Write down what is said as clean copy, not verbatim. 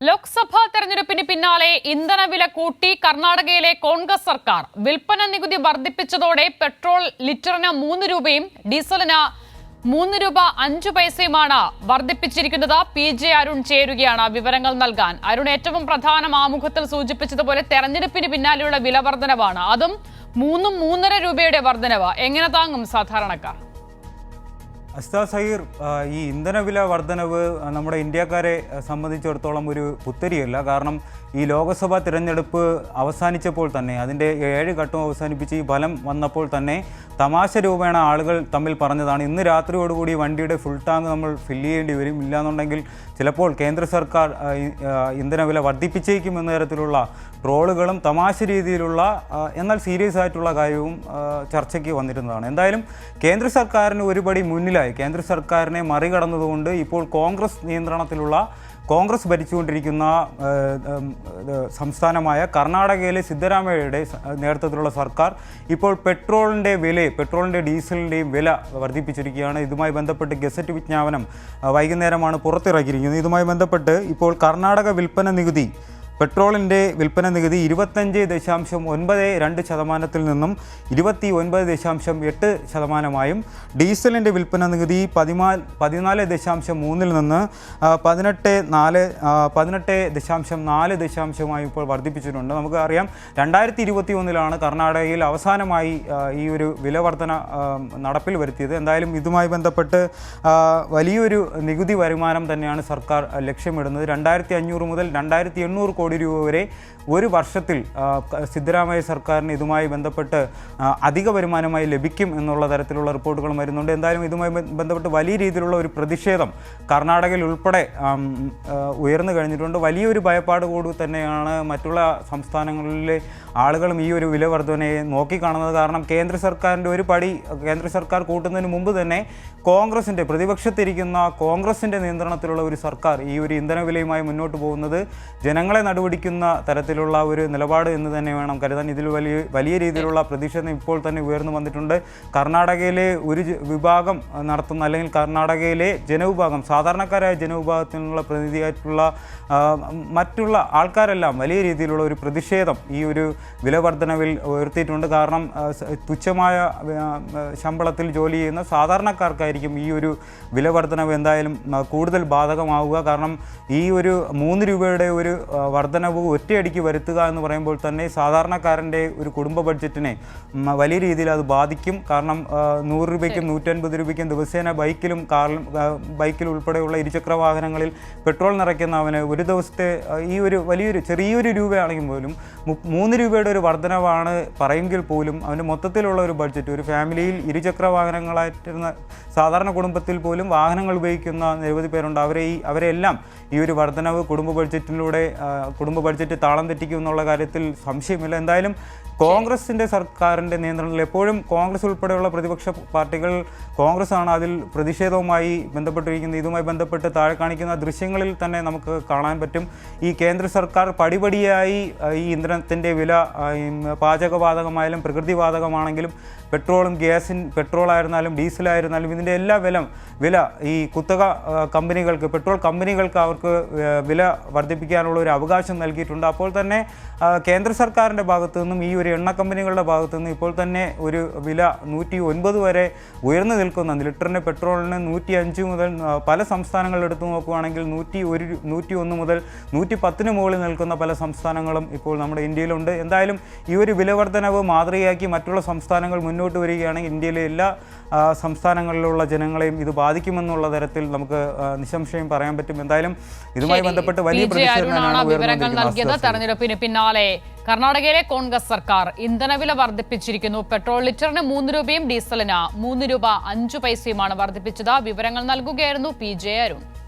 ലോക്സഭാ തെരഞ്ഞെടുപ്പിന് പിന്നാലെ ഇന്ധനവില കൂട്ടി കർണാടകയിലെ കോൺഗ്രസ് സർക്കാർ. വിൽപ്പന നികുതി വർദ്ധിപ്പിച്ചതോടെ പെട്രോൾ ലിറ്ററിന് 3 രൂപയും ഡീസലിന് 3 രൂപ 5 പൈസയുമാണ് വർദ്ധിപ്പിച്ചിരിക്കുന്നത്. PJ അരുൺ ചേരുകയാണ് വിവരങ്ങൾ നൽകാൻ. അരുൺ, ഏറ്റവും പ്രധാനം ആമുഖത്തിൽ സൂചിപ്പിച്ചതുപോലെ തെരഞ്ഞെടുപ്പിന് പിന്നാലെയുള്ള വില വർധനവാണ്. അതും 3-3.5 രൂപയുടെ വർധനവ് എങ്ങനെ താങ്ങും സാധാരണക്കാർ? സഹീർ, ഈ ഇന്ധനവില വർധനവ് നമ്മുടെ ഇന്ത്യക്കാരെ സംബന്ധിച്ചിടത്തോളം ഒരു പുത്തരിയല്ല. കാരണം ഈ ലോക്സഭാ തിരഞ്ഞെടുപ്പ് അവസാനിച്ചപ്പോൾ തന്നെ, അതിൻ്റെ 7 ഘട്ടം അവസാനിപ്പിച്ച് ഈ ഫലം വന്നപ്പോൾ തന്നെ തമാശ രൂപേണ ആളുകൾ തമ്മിൽ പറഞ്ഞതാണ്, ഇന്ന് രാത്രിയോടുകൂടി വണ്ടിയുടെ ഫുൾ ടാങ്ക് നമ്മൾ ഫില്ല് ചെയ്യേണ്ടി വരും, ഇല്ലാന്നുണ്ടെങ്കിൽ ചിലപ്പോൾ കേന്ദ്ര സർക്കാർ ഇന്ധനവില വർദ്ധിപ്പിച്ചേക്കുമെന്ന തരത്തിലുള്ള ട്രോളുകളും തമാശ രീതിയിലുള്ള എന്നാൽ സീരിയസ് ആയിട്ടുള്ള കാര്യവും ചർച്ചയ്ക്ക് വന്നിരുന്നതാണ്. എന്തായാലും കേന്ദ്ര സർക്കാരിന് ഒരുപടി മുന്നിലായി. കേന്ദ്ര സർക്കാരിനെ മറികടന്നതുകൊണ്ട് ഇപ്പോൾ കോൺഗ്രസ് ഭരിച്ചുകൊണ്ടിരിക്കുന്ന സംസ്ഥാനമായ കർണാടകയിലെ സിദ്ധരാമയ്യയുടെ നേതൃത്വത്തിലുള്ള സർക്കാർ ഇപ്പോൾ പെട്രോളിൻ്റെ ഡീസലിൻ്റെയും വില വർദ്ധിപ്പിച്ചിരിക്കുകയാണ്. ഇതുമായി ബന്ധപ്പെട്ട് ഗസറ്റ് വിജ്ഞാപനം വൈകുന്നേരമാണ് പുറത്തിറക്കിയിരിക്കുന്നത്. ഇതുമായി ബന്ധപ്പെട്ട് ഇപ്പോൾ കർണാടക പെട്രോളിൻ്റെ വിൽപ്പന നികുതി 25.92% നിന്നും 29.8%, ഡീസലിൻ്റെ വിൽപ്പന നികുതി 14.3 നിന്ന് 18.4% ഇപ്പോൾ വർദ്ധിപ്പിച്ചിട്ടുണ്ട്. നമുക്കറിയാം 2021 കർണാടകയിൽ അവസാനമായി ഈ ഒരു വില വർധന നടപ്പിൽ വരുത്തിയത്. എന്തായാലും ഇതുമായി ബന്ധപ്പെട്ട് വലിയൊരു നികുതി വരുമാനം തന്നെയാണ് സർക്കാർ ലക്ഷ്യമിടുന്നത്. 2500 മുതൽ 2800 കോടി രൂപ വരെ ഒരു വർഷത്തിൽ സിദ്ധരാമയ്യ സർക്കാരിന് ഇതുമായി ബന്ധപ്പെട്ട് അധിക വരുമാനമായി ലഭിക്കും എന്നുള്ള തരത്തിലുള്ള റിപ്പോർട്ടുകൾ വരുന്നുണ്ട്. എന്തായാലും ഇതുമായി ബന്ധപ്പെട്ട് വലിയ രീതിയിലുള്ള ഒരു പ്രതിഷേധം കർണാടകയിൽ ഉൾപ്പെടെ ഉയർന്നു കഴിഞ്ഞിട്ടുണ്ട്. വലിയൊരു ഭയപ്പാട് കൂടി തന്നെയാണ് മറ്റുള്ള സംസ്ഥാനങ്ങളിലെ ആളുകളും ഈ ഒരു വില വർധനയെ നോക്കിക്കാണുന്നത്. കാരണം കേന്ദ്ര സർക്കാർ കൂട്ടുന്നതിന് മുമ്പ് തന്നെ പ്രതിപക്ഷത്തിരിക്കുന്ന കോൺഗ്രസിൻ്റെ നിയന്ത്രണത്തിലുള്ള ഒരു സർക്കാർ ഈ ഒരു ഇന്ധനവിലയുമായി മുന്നോട്ട് പോകുന്നത് ജനങ്ങളെ നടുവടിക്കുന്ന തരത്തിലുള്ള ഒരു നിലപാട് എന്ന് തന്നെ വേണം കരുതാൻ. ഇതിൽ വലിയ രീതിയിലുള്ള പ്രതിഷേധം ഇപ്പോൾ തന്നെ ഉയർന്നു വന്നിട്ടുണ്ട്. കർണാടകയിലെ ഒരു വിഭാഗം നടത്തുന്ന, അല്ലെങ്കിൽ കർണാടകയിലെ സാധാരണക്കാരായ ജനവിഭാഗത്തിൽ നിന്നുള്ള പ്രതിനിധിയായിട്ടുള്ള മറ്റുള്ള ആൾക്കാരെല്ലാം വലിയ രീതിയിലുള്ള ഒരു പ്രതിഷേധം ഈ ഒരു വില വർധനവിൽ ഉയർത്തിയിട്ടുണ്ട്. കാരണം തുച്ഛമായ ശമ്പളത്തിൽ ജോലി ചെയ്യുന്ന സാധാരണക്കാർക്കായിരിക്കും ഈ ഒരു വില വർധനവ് എന്തായാലും കൂടുതൽ ബാധകമാവുക. കാരണം ഈ ഒരു 3 രൂപയുടെ ഒരു വർധനവ് ഒറ്റയടിക്ക് വരുത്തുക എന്ന് പറയുമ്പോൾ തന്നെ സാധാരണക്കാരൻ്റെ ഒരു കുടുംബ ബഡ്ജറ്റിനെ വലിയ രീതിയിൽ അത് ബാധിക്കും. കാരണം 100 രൂപയ്ക്കും 150 രൂപയ്ക്കും ദിവസേന ബൈക്കിൽ ഉൾപ്പെടെയുള്ള ഇരുചക്ര വാഹനങ്ങളിൽ പെട്രോൾ നിറയ്ക്കുന്നവന് ഒരു ദിവസത്തെ ഈ ഒരു ചെറിയൊരു രൂപയാണെങ്കിൽ പോലും 3 രൂപയുടെ ഒരു വർധനവാണ് പറയുമെങ്കിൽ പോലും അവൻ്റെ മൊത്തത്തിലുള്ള ഒരു ബഡ്ജറ്റ്, ഒരു ഫാമിലിയിൽ ഇരുചക്ര വാഹനങ്ങളായിട്ടിരുന്ന സാധാരണ കുടുംബത്തിൽ പോലും വാഹനങ്ങൾ ഉപയോഗിക്കുന്ന നിരവധി പേരുണ്ട്. അവരെല്ലാം ഈ ഒരു വർധനവ് കുടുംബ ബഡ്ജറ്റ് താളം തെറ്റിക്കും എന്നുള്ള കാര്യത്തിൽ സംശയമില്ല. എന്തായാലും കോൺഗ്രസിൻ്റെ സർക്കാരിൻ്റെ നിയന്ത്രണത്തിൽ എപ്പോഴും കോൺഗ്രസ് ഉൾപ്പെടെയുള്ള പ്രതിപക്ഷ പാർട്ടികൾ, കോൺഗ്രസ്സാണ് അതിൽ പ്രതിഷേധവുമായി ബന്ധപ്പെട്ടിരിക്കുന്നത്. ഇതുമായി ബന്ധപ്പെട്ട് താഴെ കാണിക്കുന്ന ദൃശ്യങ്ങളിൽ തന്നെ നമുക്ക് കാണാൻ പറ്റും. ഈ കേന്ദ്ര സർക്കാർ പടിപടിയായി ഈ ഇന്ധനത്തിൻ്റെ വില, പാചകവാതകമായാലും പ്രകൃതിവാതകമാണെങ്കിലും പെട്രോളായിരുന്നാലും ഡീസലായിരുന്നാലും ഇതിൻ്റെ എല്ലാ വില ഈ കുത്തക കമ്പനികൾക്ക്, പെട്രോൾ കമ്പനികൾക്ക് അവർക്ക് വില വർദ്ധിപ്പിക്കാനുള്ള ഒരു അവകാശം നൽകിയിട്ടുണ്ട്. അപ്പോൾ തന്നെ കേന്ദ്ര സർക്കാരിൻ്റെ ഭാഗത്തു നിന്നും ഈ ഒരു എണ്ണ കമ്പനികളുടെ ഭാഗത്തു നിന്നും ഇപ്പോൾ തന്നെ ഒരു വില 109 വരെ ഉയർന്നു നിൽക്കുന്ന, ലിറ്ററിന് പെട്രോളിന് 105 മുതൽ പല സംസ്ഥാനങ്ങൾ എടുത്തു നോക്കുകയാണെങ്കിൽ 101 മുതൽ 110 മുകളിൽ നിൽക്കുന്ന പല സംസ്ഥാനങ്ങളും ഇപ്പോൾ നമ്മുടെ ഇന്ത്യയിലുണ്ട്. എന്തായാലും ഈ ഒരു വില വർധനവ് മാതൃകയാക്കി മറ്റുള്ള സംസ്ഥാനങ്ങൾ മുന്നോട്ട് വരികയാണെങ്കിൽ ഇന്ത്യയിലെ എല്ലാ സംസ്ഥാനങ്ങളിലുള്ള ജനങ്ങളെയും ഇത് ബാധിക്കുമെന്നുള്ള തരത്തിൽ നമുക്ക് നിസ്സംശയം പറയാൻ പറ്റും. എന്തായാലും ഇതുമായി ബന്ധപ്പെട്ട് വലിയ പ്രതിഷേധം. തെരഞ്ഞെടുപ്പിന് പിന്നാലെ കർണാടകയിലെ കോൺഗ്രസ് സർക്കാർ ഇന്ധനവില വർദ്ധിപ്പിച്ചിരിക്കുന്നു. പെട്രോൾ ലിറ്ററിന് 3 രൂപയും ഡീസലിന് 3 രൂപ 5 പൈസയുമാണ് വർദ്ധിപ്പിച്ചത്. വിവരങ്ങൾ നൽകുകയായിരുന്നു PJ അരുൺ.